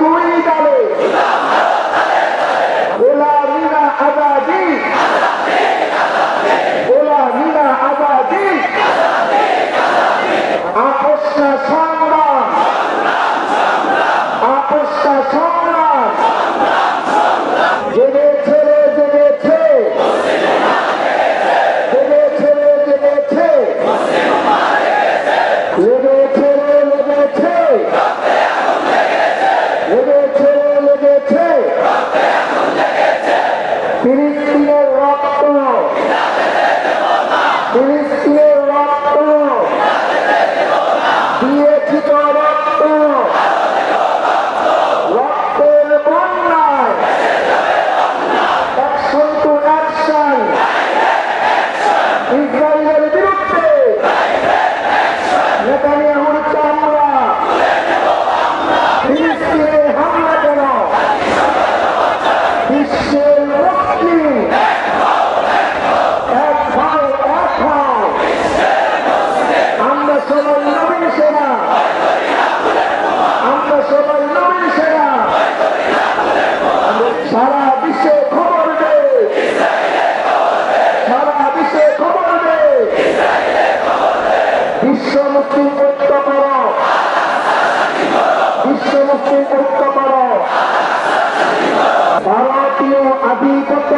দুই দলে গোলামিনা আজাদি, গোলামিনা আজাদি, আপোষ না সংগ্রাম, আপোষ না সংগ্রাম, জেগেছে জেগেছে, জেগেছে জেগেছে, লেগেছে লেগেছে, লেগেছে লেগেছে, ফিলিস্তিনের রক্ত, ফিলিস্তিনের রক্ত, দিয়েছি তো রক্ত, রক্তের বন্যায়, অ্যাকশন টু অ্যাকশন, ইসরায়েলের বিরুদ্ধে নেতানিয়াহুর চামড়া, ফিলিস্তিনে হামলা কেন, বিশ্বের মুসলিম এক ভাই এক ভাই, আমরা সবাই নবীন সেনা, আমরা সবাই নবীন সেনা, সারা বিশ্বে খবর দে, সারা বিশ্বে খবর দে, বিশ্ব মুসলিম ঐক্য করো, বিশ্ব মুসলিম ঐক্য করো, ভারতীয় আধিপত্য